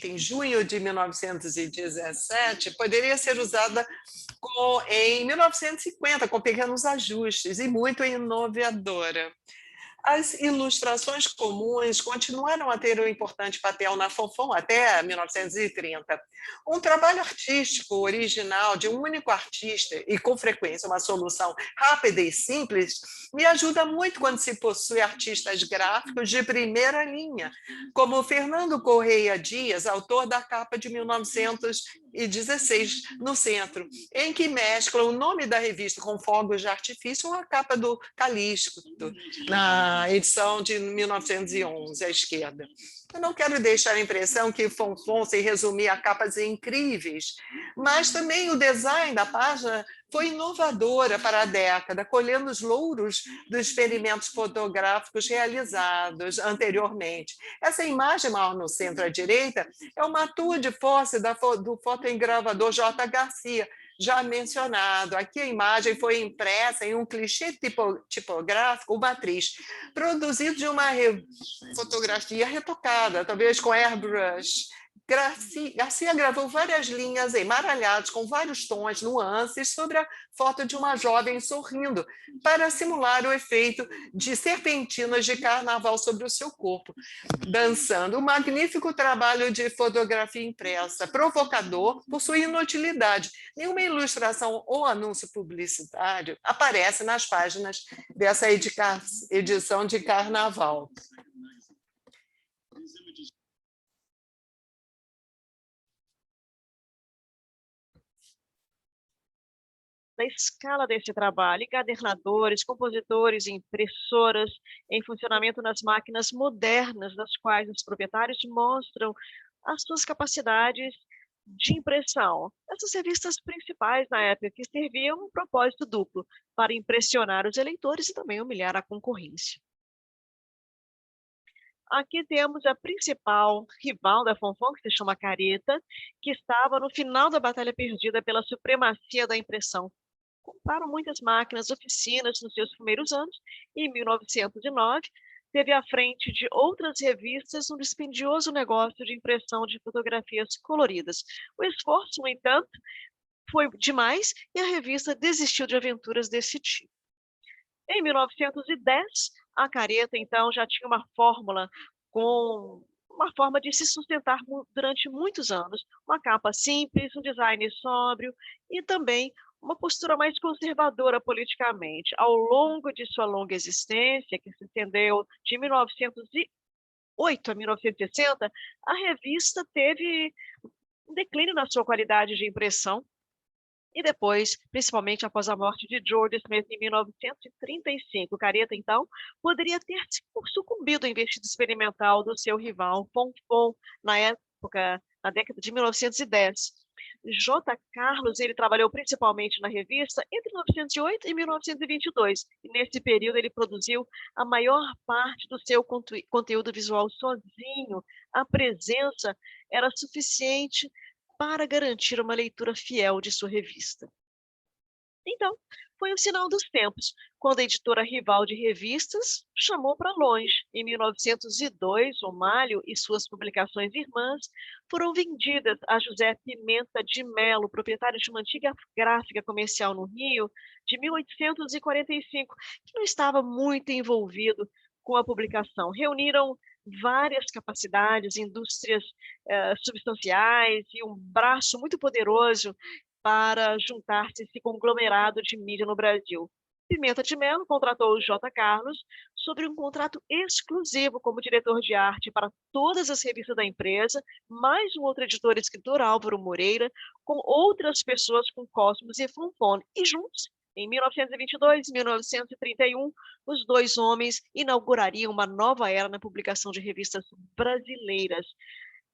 em junho de 1917, poderia ser usada em 1950, com pequenos ajustes, e muito inovadora. As ilustrações comuns continuaram a ter um importante papel na Fonfon até 1930. Um trabalho artístico original de um único artista e, com frequência, uma solução rápida e simples, me ajuda muito quando se possui artistas gráficos de primeira linha, como Fernando Correia Dias, autor da capa de 1900 2016, no centro, em que mescla o nome da revista com fogos de artifício com a capa do Calixto, na edição de 1911, à esquerda. Eu não quero deixar a impressão que Fonfon se resumia a capas incríveis, mas também o design da página foi inovadora para a década, colhendo os louros dos experimentos fotográficos realizados anteriormente. Essa imagem maior no centro à direita é uma tour de posse do fotoengravador J. Garcia, já mencionado. Aqui a imagem foi impressa em um clichê tipográfico, uma matriz, produzido de uma fotografia retocada, talvez com airbrush. Garcia gravou várias linhas emaralhadas com vários tons, nuances, sobre a foto de uma jovem sorrindo, para simular o efeito de serpentinas de carnaval sobre o seu corpo, dançando. Um magnífico trabalho de fotografia impressa, provocador por sua inutilidade. Nenhuma ilustração ou anúncio publicitário aparece nas páginas dessa edição de carnaval. Da escala desse trabalho, encadernadores, compositores, impressoras em funcionamento nas máquinas modernas, das quais os proprietários mostram as suas capacidades de impressão. Essas revistas principais na época que serviam um propósito duplo, para impressionar os eleitores e também humilhar a concorrência. Aqui temos a principal rival da Fonfon, que se chama Careta, que estava no final da batalha perdida pela supremacia da impressão. Compraram muitas máquinas, oficinas nos seus primeiros anos, e em 1909 teve à frente de outras revistas um dispendioso negócio de impressão de fotografias coloridas. O esforço, no entanto, foi demais e a revista desistiu de aventuras desse tipo. Em 1910, a Careta, então, já tinha uma fórmula com uma forma de se sustentar durante muitos anos. Uma capa simples, um design sóbrio e também uma postura mais conservadora politicamente. Ao longo de sua longa existência, que se estendeu de 1908 a 1960, a revista teve um declínio na sua qualidade de impressão, e depois, principalmente após a morte de George Smith em 1935, Careta, então, poderia ter sucumbido ao investido experimental do seu rival, Fonfon, na época, na década de 1910. J. Carlos, ele trabalhou principalmente na revista entre 1908 e 1922, e nesse período ele produziu a maior parte do seu conteúdo visual sozinho. A presença era suficiente para garantir uma leitura fiel de sua revista. Então, foi o sinal dos tempos, quando a editora rival de revistas chamou para longe. Em 1902, o Malho e suas publicações irmãs foram vendidas a José Pimenta de Melo, proprietário de uma antiga gráfica comercial no Rio, de 1845, que não estava muito envolvido com a publicação. Reuniram várias capacidades, indústrias substanciais e um braço muito poderoso para juntar-se esse conglomerado de mídia no Brasil. Pimenta de Melo contratou o J. Carlos sobre um contrato exclusivo como diretor de arte para todas as revistas da empresa, mais um outro editor e escritor, Álvaro Moreira, com outras pessoas com Cosmos e Fonfon. E juntos, em 1922 e 1931, os dois homens inaugurariam uma nova era na publicação de revistas brasileiras.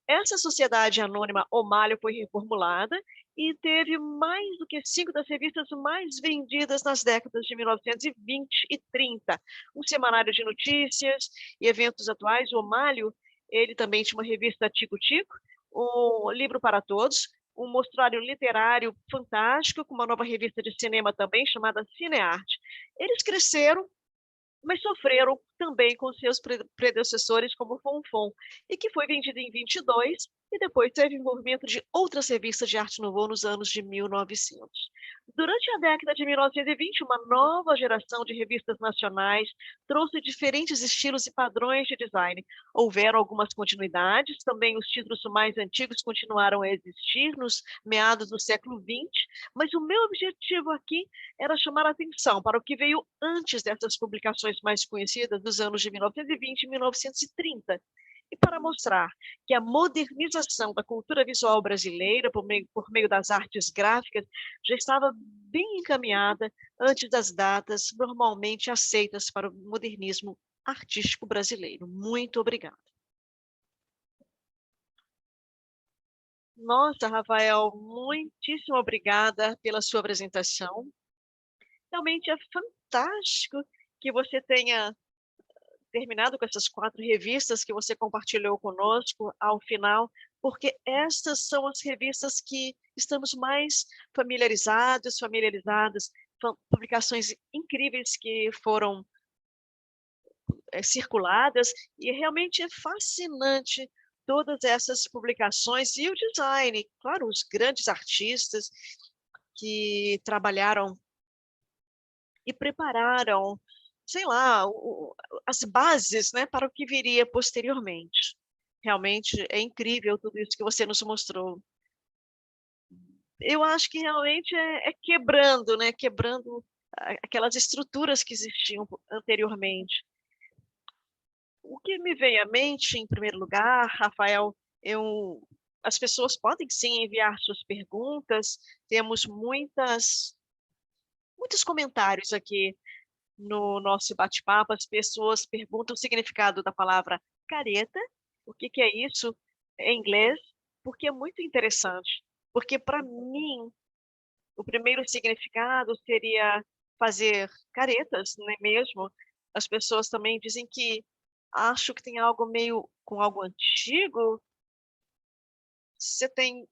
Essa sociedade anônima O Malho foi reformulada e teve mais do que 5 das revistas mais vendidas nas décadas de 1920 e 30. Um semanário de notícias e eventos atuais. O Malho, ele também tinha uma revista Tico Tico, um livro para todos, um mostruário literário fantástico, com uma nova revista de cinema também, chamada Cinearte. Eles cresceram, mas sofreram também com seus predecessores, como Fonfon, e que foi vendido em 22, e depois teve envolvimento de outras revistas de arte nouveau nos anos de 1900. Durante a década de 1920, uma nova geração de revistas nacionais trouxe diferentes estilos e padrões de design. Houveram algumas continuidades, também os títulos mais antigos continuaram a existir nos meados do século XX, mas o meu objetivo aqui era chamar a atenção para o que veio antes dessas publicações mais conhecidas dos anos de 1920 e 1930. E para mostrar que a modernização da cultura visual brasileira, por meio das artes gráficas, já estava bem encaminhada antes das datas normalmente aceitas para o modernismo artístico brasileiro. Muito obrigada. Nossa, Rafael, muitíssimo obrigada pela sua apresentação. Realmente é fantástico que você tenha terminado com essas 4 revistas que você compartilhou conosco ao final, porque estas são as revistas que estamos mais familiarizadas, publicações incríveis que foram circuladas, e realmente é fascinante todas essas publicações e o design, claro, os grandes artistas que trabalharam e prepararam, sei lá, as bases, né, para o que viria posteriormente. Realmente é incrível tudo isso que você nos mostrou. Eu acho que realmente é quebrando, né, quebrando aquelas estruturas que existiam anteriormente. O que me veio à mente, em primeiro lugar, Rafael, as pessoas podem sim enviar suas perguntas, temos muitos comentários aqui no nosso bate-papo. As pessoas perguntam o significado da palavra careta, o que que é isso em inglês, porque é muito interessante. Porque para mim, o primeiro significado seria fazer caretas, não é mesmo? As pessoas também dizem que acho que tem algo meio com algo antigo. Você tem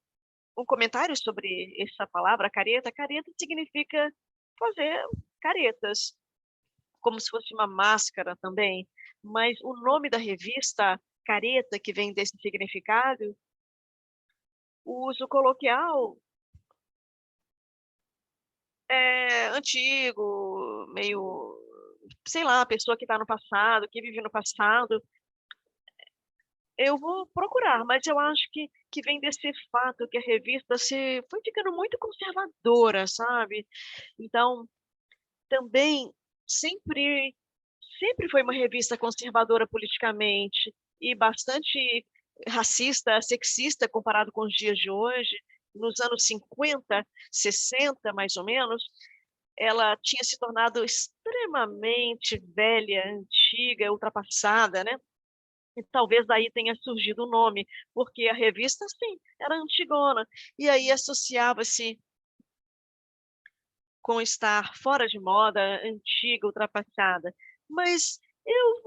um comentário sobre essa palavra careta? Careta significa fazer caretas, como se fosse uma máscara também, mas o nome da revista, Careta, que vem desse significado, o uso coloquial é antigo, meio, sei lá, pessoa que está no passado, que vive no passado. Eu vou procurar, mas eu acho que vem desse fato que a revista se foi ficando muito conservadora, sabe. Então, também sempre sempre foi uma revista conservadora politicamente e bastante racista, sexista comparado com os dias de hoje. Nos anos 50, 60, mais ou menos, ela tinha se tornado extremamente velha, antiga, ultrapassada, né. E talvez daí tenha surgido o nome, porque a revista, sim, era antigona, e aí associava-se com estar fora de moda, antiga, ultrapassada. Mas eu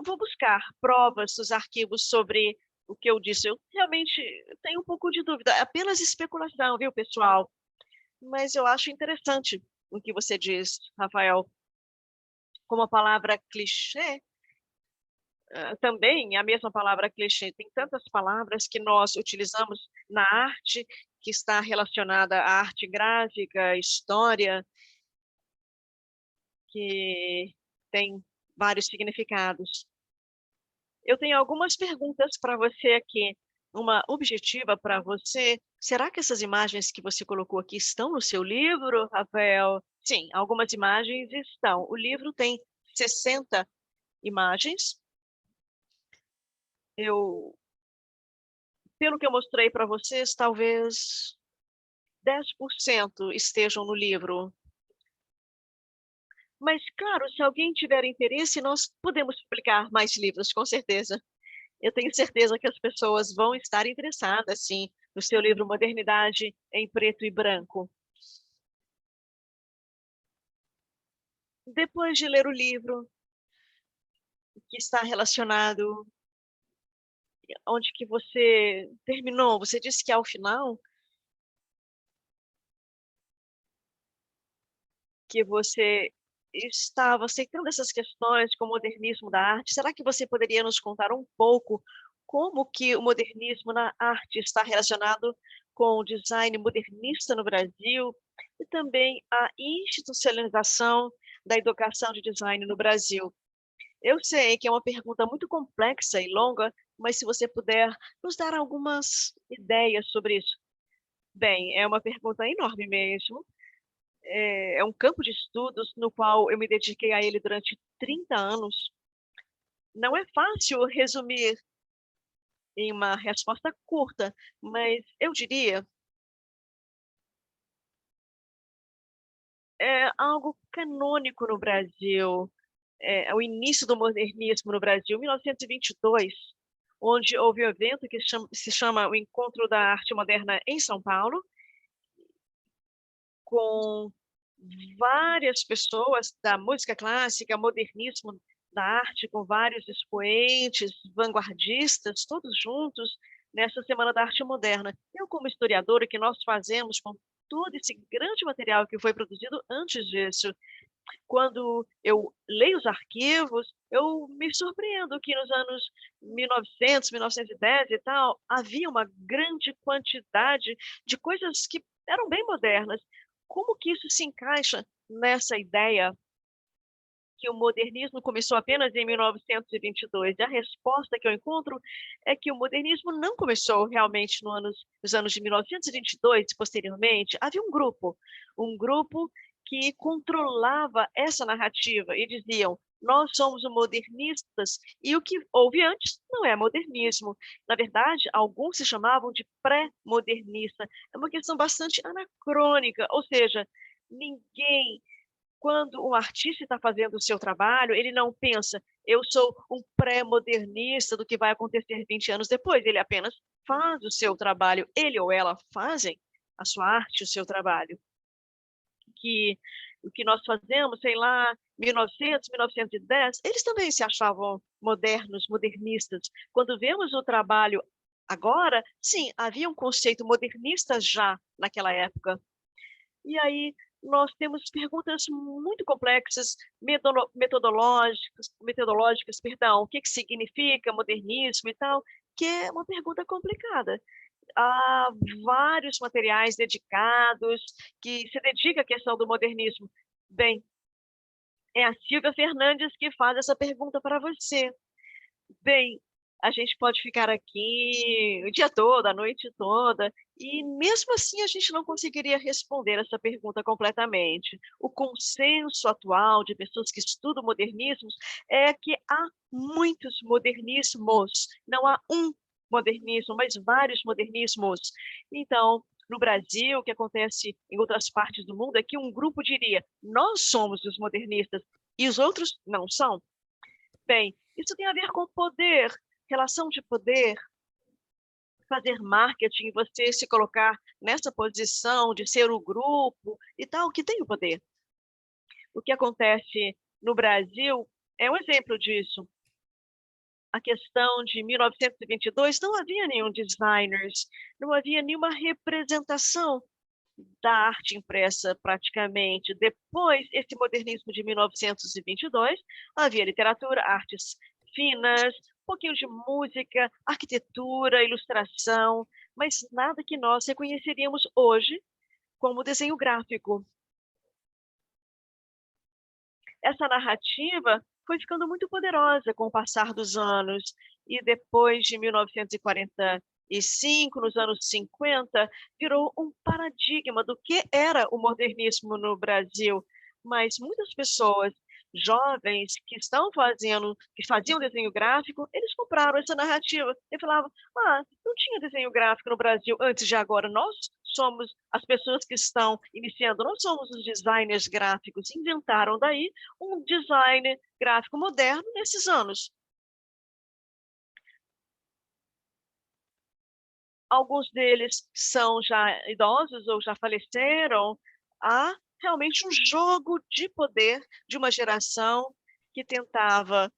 vou buscar provas nos arquivos sobre o que eu disse. Eu realmente tenho um pouco de dúvida, é apenas especulação, viu, pessoal? Mas eu acho interessante o que você diz, Rafael. Como a palavra clichê, também a mesma palavra clichê, tem tantas palavras que nós utilizamos na arte, que está relacionada à arte gráfica, história, que tem vários significados. Eu tenho algumas perguntas para você aqui. Uma objetiva para você. Será que essas imagens que você colocou aqui estão no seu livro, Rafael? Sim, algumas imagens estão. O livro tem 60 imagens. Eu, pelo que eu mostrei para vocês, talvez 10% estejam no livro. Mas, claro, se alguém tiver interesse, nós podemos publicar mais livros, com certeza. Eu tenho certeza que as pessoas vão estar interessadas, sim, no seu livro Modernidade em Preto e Branco. Depois de ler o livro, que está relacionado, onde que você terminou? Você disse que ao final que você estava aceitando essas questões com o modernismo da arte. Será que você poderia nos contar um pouco como que o modernismo na arte está relacionado com o design modernista no Brasil e também a institucionalização da educação de design no Brasil? Eu sei que é uma pergunta muito complexa e longa, mas se você puder nos dar algumas ideias sobre isso. Bem, é uma pergunta enorme mesmo. É um campo de estudos no qual eu me dediquei a ele durante 30 anos. Não é fácil resumir em uma resposta curta, mas eu diria, é algo canônico no Brasil. O início do modernismo no Brasil, 1922, onde houve um evento que se chama o Encontro da Arte Moderna em São Paulo, com várias pessoas da música clássica, modernismo da arte, com vários expoentes, vanguardistas, todos juntos nessa Semana da Arte Moderna. Eu, como historiadora, o que nós fazemos com todo esse grande material que foi produzido antes disso? Quando eu leio os arquivos, eu me surpreendo que nos anos 1900, 1910 e tal, havia uma grande quantidade de coisas que eram bem modernas. Como que isso se encaixa nessa ideia que o modernismo começou apenas em 1922? E a resposta que eu encontro é que o modernismo não começou realmente nos anos de 1922 e posteriormente. Havia um grupo que controlava essa narrativa e diziam: nós somos os modernistas e o que houve antes não é modernismo. Na verdade, alguns se chamavam de pré-modernista. É uma questão bastante anacrônica, ou seja, ninguém, quando um artista está fazendo o seu trabalho, ele não pensa: "Eu sou um pré-modernista do que vai acontecer 20 anos depois", ele apenas faz o seu trabalho, ele ou ela fazem a sua arte, o seu trabalho. Que o que nós fazemos, sei lá, 1900, 1910, eles também se achavam modernos, modernistas. Quando vemos o trabalho agora, sim, havia um conceito modernista já naquela época. E aí nós temos perguntas muito complexas, metodológicas, perdão, o que que significa modernismo e tal, que é uma pergunta complicada. Há vários materiais dedicados que se dedica à questão do modernismo. Bem, é a Silvia Fernandes que faz essa pergunta para você. Bem, a gente pode ficar aqui o dia todo, a noite toda, e mesmo assim a gente não conseguiria responder essa pergunta completamente. O consenso atual de pessoas que estudam modernismos é que há muitos modernismos, não há um modernismo, mas vários modernismos. Então, no Brasil, o que acontece em outras partes do mundo é que um grupo diria: nós somos os modernistas, e os outros não são. Bem, isso tem a ver com poder, relação de poder, fazer marketing, você se colocar nessa posição de ser o grupo e tal, que tem o poder. O que acontece no Brasil é um exemplo disso. A questão de 1922, não havia nenhum designers, não havia nenhuma representação da arte impressa praticamente. Depois, esse modernismo de 1922, havia literatura, artes finas, um pouquinho de música, arquitetura, ilustração, mas nada que nós reconheceríamos hoje como desenho gráfico. Essa narrativa foi ficando muito poderosa com o passar dos anos, e depois de 1945, nos anos 50, virou um paradigma do que era o modernismo no Brasil. Mas muitas pessoas jovens que faziam desenho gráfico, eles compraram essa narrativa e falavam: "Ah, não tinha desenho gráfico no Brasil antes de agora, nós somos as pessoas que estão iniciando, nós somos os designers gráficos", inventaram daí um design gráfico moderno nesses anos. Alguns deles são já idosos ou já faleceram. Há realmente um jogo de poder de uma geração que tentava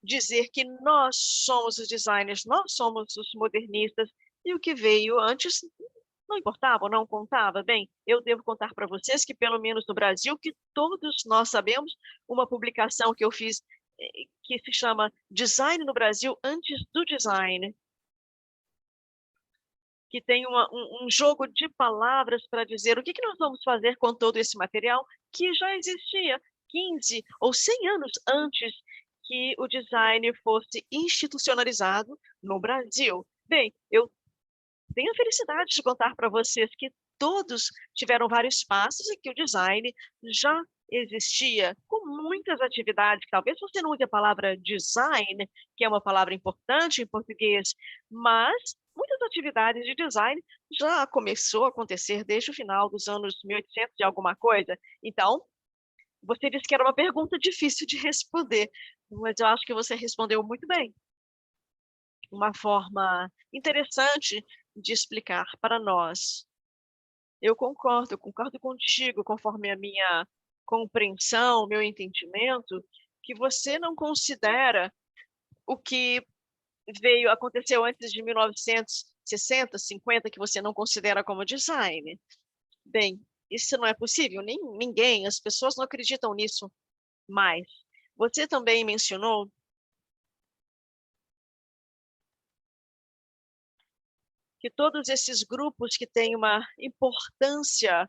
dizer que nós somos os designers, nós somos os modernistas, e o que veio antes não importava ou não contava. Bem, eu devo contar para vocês que, pelo menos no Brasil, que todos nós sabemos, uma publicação que eu fiz, que se chama Design no Brasil antes do Design, que tem um jogo de palavras para dizer o que que nós vamos fazer com todo esse material que já existia 15 ou 100 anos antes que o design fosse institucionalizado no Brasil. Bem, eu tenho a felicidade de contar para vocês que todos tiveram vários passos e que o design já existia com muitas atividades, talvez você não use a palavra design, que é uma palavra importante em português, mas muitas atividades de design já começou a acontecer desde o final dos anos 1800 e alguma coisa. Então, você disse que era uma pergunta difícil de responder, mas eu acho que você respondeu muito bem. Uma forma interessante de explicar para nós. Eu concordo contigo, conforme a minha compreensão, meu entendimento, que você não considera o que aconteceu antes de 1960, 50, que você não considera como design. Bem, isso não é possível, ninguém, as pessoas não acreditam nisso mais. Você também mencionou que todos esses grupos que têm uma importância,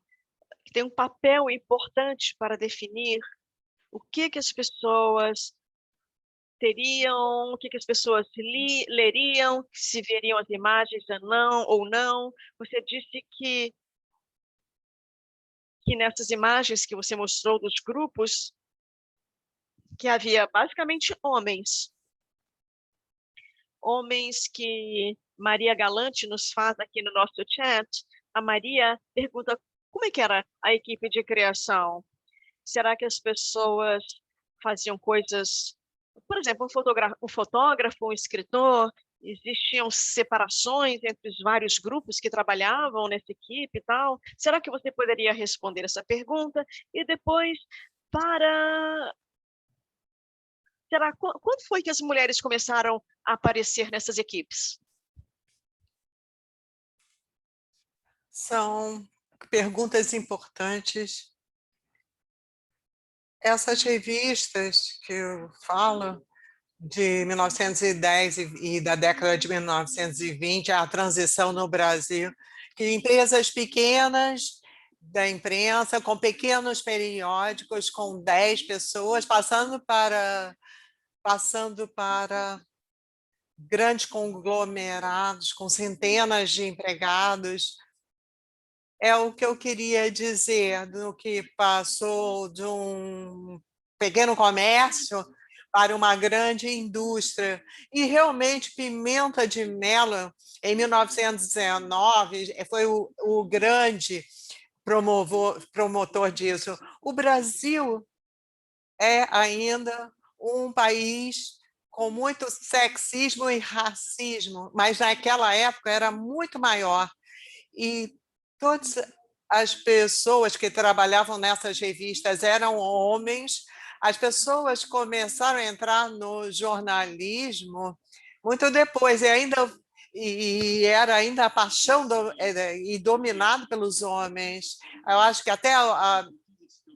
que têm um papel importante para definir o que as pessoas teriam, o que as pessoas leriam, se veriam as imagens ou não. Você disse que nessas imagens que você mostrou dos grupos, que havia basicamente homens que Maria Galante nos faz aqui no nosso chat. A Maria pergunta como é que era a equipe de criação. Será que as pessoas faziam coisas, por exemplo, um fotógrafo, um escritor, existiam separações entre os vários grupos que trabalhavam nessa equipe e tal? Será que você poderia responder essa pergunta? E depois, para quando foi que as mulheres começaram a aparecer nessas equipes? São perguntas importantes. Essas revistas que eu falo, de 1910 e da década de 1920, a transição no Brasil, que empresas pequenas da imprensa, com pequenos periódicos, com 10 pessoas, passando para grandes conglomerados, com centenas de empregados. É o que eu queria dizer, do que passou de um pequeno comércio para uma grande indústria. E realmente Pimenta de Melo, em 1919, foi o grande promotor disso. O Brasil é ainda um país com muito sexismo e racismo, mas naquela época era muito maior. E todas as pessoas que trabalhavam nessas revistas eram homens. As pessoas começaram a entrar no jornalismo muito depois, e era ainda a paixão e dominado pelos homens. Eu acho que até a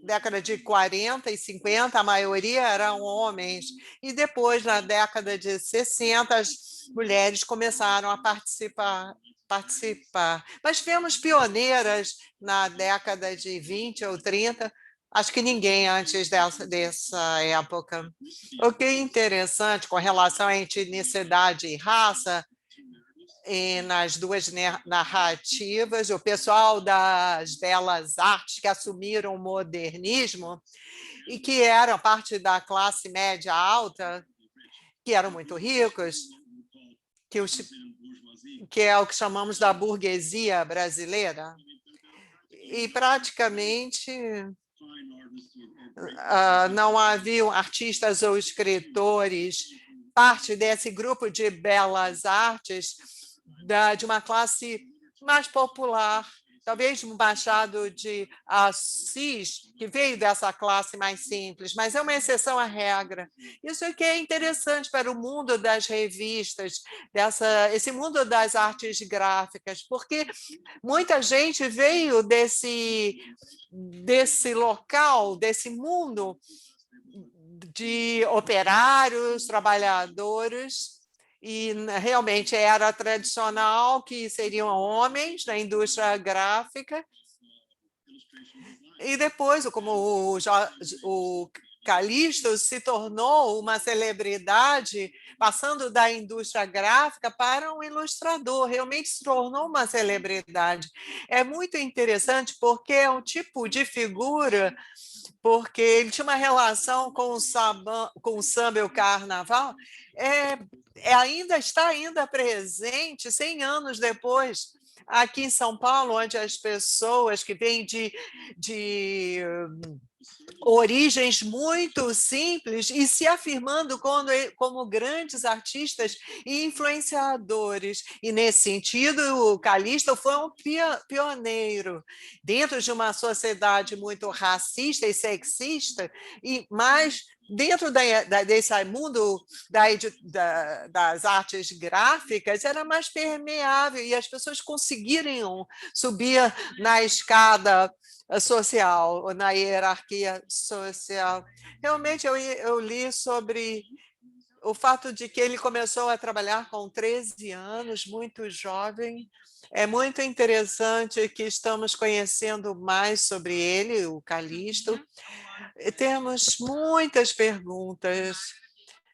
década de 40 e 50, a maioria eram homens, e depois, na década de 60, as mulheres começaram a participar. Mas tivemos pioneiras na década de 20 ou 30, acho que ninguém antes dessa época. O que é interessante com relação à etnicidade e raça, e nas duas narrativas, o pessoal das belas artes que assumiram o modernismo e que eram parte da classe média alta, que eram muito ricos, que é o que chamamos da burguesia brasileira. E praticamente não haviam artistas ou escritores, parte desse grupo de belas artes de uma classe mais popular, talvez um Machado de Assis, que veio dessa classe mais simples, mas é uma exceção à regra. Isso que é interessante para o mundo das revistas, esse mundo das artes gráficas, porque muita gente veio desse local, desse mundo de operários, trabalhadores, e realmente era tradicional que seriam homens na indústria gráfica. E depois, como o Calixto se tornou uma celebridade, passando da indústria gráfica para um ilustrador, realmente se tornou uma celebridade. É muito interessante porque é um tipo de figura porque ele tinha uma relação com o samba e o carnaval, ainda está ainda presente 100 anos depois, aqui em São Paulo, onde as pessoas que vêm de origens muito simples e se afirmando como grandes artistas e influenciadores. E, nesse sentido, o Calixto foi um pioneiro dentro de uma sociedade muito racista e sexista, mas dentro desse mundo das artes gráficas era mais permeável e as pessoas conseguiriam subir na escada social, na hierarquia social. Realmente, eu li sobre o fato de que ele começou a trabalhar com 13 anos, muito jovem. É muito interessante que estamos conhecendo mais sobre ele, o Calixto. Temos muitas perguntas.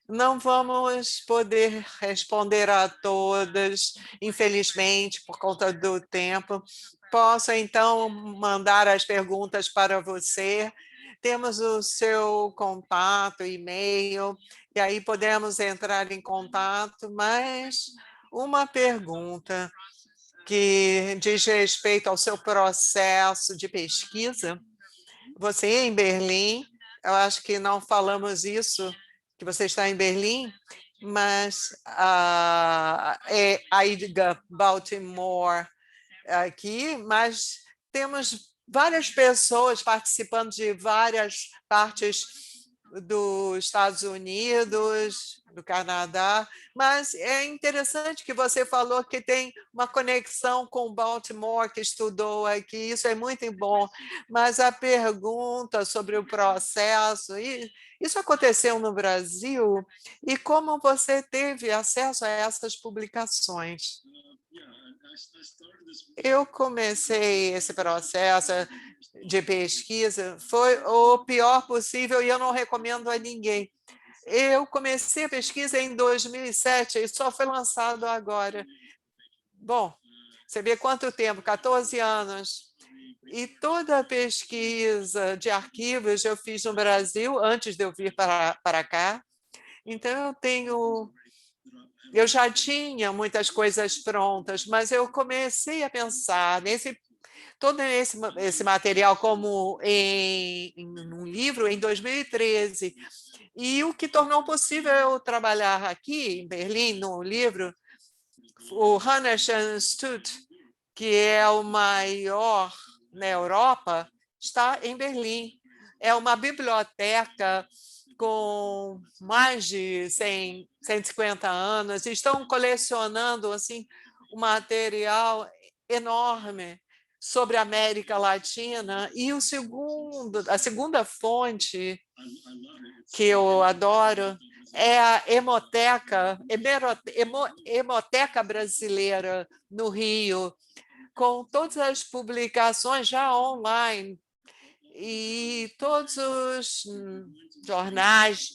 Não vamos poder responder a todas, infelizmente, por conta do tempo. Posso, então, mandar as perguntas para você. Temos o seu contato, e-mail, e aí podemos entrar em contato. Mas uma pergunta que diz respeito ao seu processo de pesquisa. Você em Berlim, eu acho que não falamos isso, que você está em Berlim, mas a IDGA Baltimore aqui, mas temos várias pessoas participando de várias partes dos Estados Unidos, do Canadá, mas é interessante que você falou que tem uma conexão com Baltimore, que estudou aqui, isso é muito bom, mas a pergunta sobre o processo, isso aconteceu no Brasil, e como você teve acesso a essas publicações? Eu comecei esse processo de pesquisa, foi o pior possível e eu não recomendo a ninguém. Eu comecei a pesquisa em 2007 e só foi lançado agora. Bom, você vê quanto tempo, 14 anos. E toda a pesquisa de arquivos eu fiz no Brasil antes de eu vir para cá. Então, eu já tinha muitas coisas prontas, mas eu comecei a pensar todo esse material como em um livro em 2013. E o que tornou possível eu trabalhar aqui em Berlim, no livro, o Hannes Institut, que é o maior na Europa, está em Berlim. É uma biblioteca com mais de 150 anos, estão colecionando assim, um material enorme sobre a América Latina. E a segunda fonte que eu adoro é a Hemoteca Brasileira, no Rio, com todas as publicações já online e todos os jornais,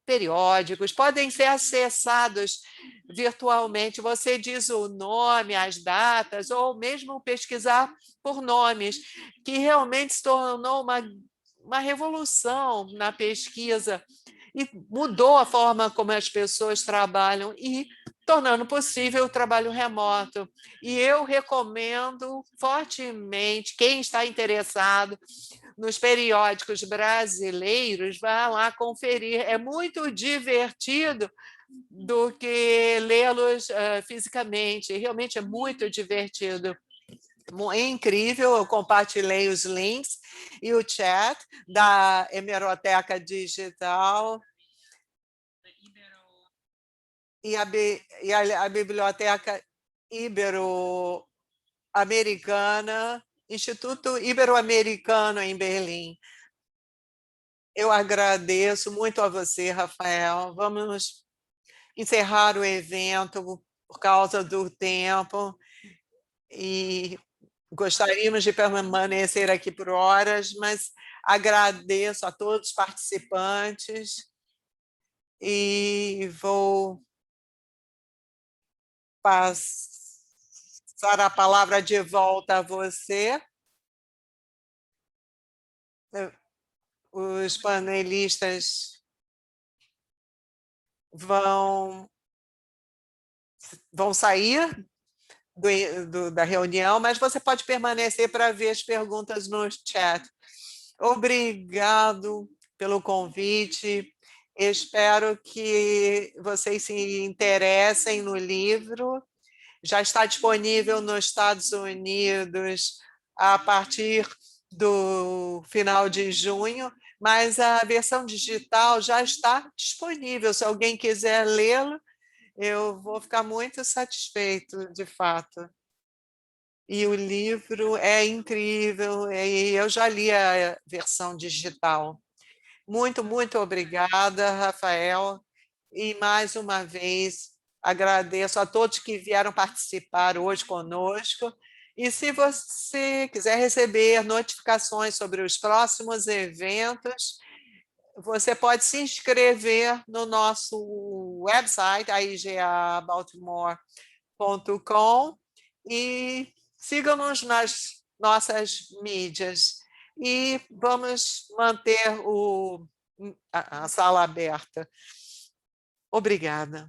periódicos podem ser acessados virtualmente. Você diz o nome, as datas, ou mesmo pesquisar por nomes, que realmente se tornou uma revolução na pesquisa e mudou a forma como as pessoas trabalham e tornando possível o trabalho remoto. E eu recomendo fortemente, quem está interessado nos periódicos brasileiros, vá lá conferir. É muito divertido do que lê-los fisicamente. Realmente é muito divertido. É incrível, eu compartilhei os links e o chat da Hemeroteca Digital e a Biblioteca Ibero-Americana, Instituto Ibero-Americano em Berlim. Eu agradeço muito a você, Rafael. Vamos encerrar o evento por causa do tempo e gostaríamos de permanecer aqui por horas, mas agradeço a todos os participantes e vou passar a palavra de volta a você. os panelistas vão sair da reunião, mas você pode permanecer para ver as perguntas no chat. Obrigado pelo convite. Espero que vocês se interessem no livro. Já está disponível nos Estados Unidos a partir do final de junho, mas a versão digital já está disponível. Se alguém quiser lê-lo, eu vou ficar muito satisfeito, de fato. E o livro é incrível, e eu já li a versão digital. Muito, muito obrigada, Rafael. E mais uma vez agradeço a todos que vieram participar hoje conosco. E se você quiser receber notificações sobre os próximos eventos, você pode se inscrever no nosso website, igabaltimore.com, e siga-nos nas nossas mídias. E vamos manter a sala aberta. Obrigada.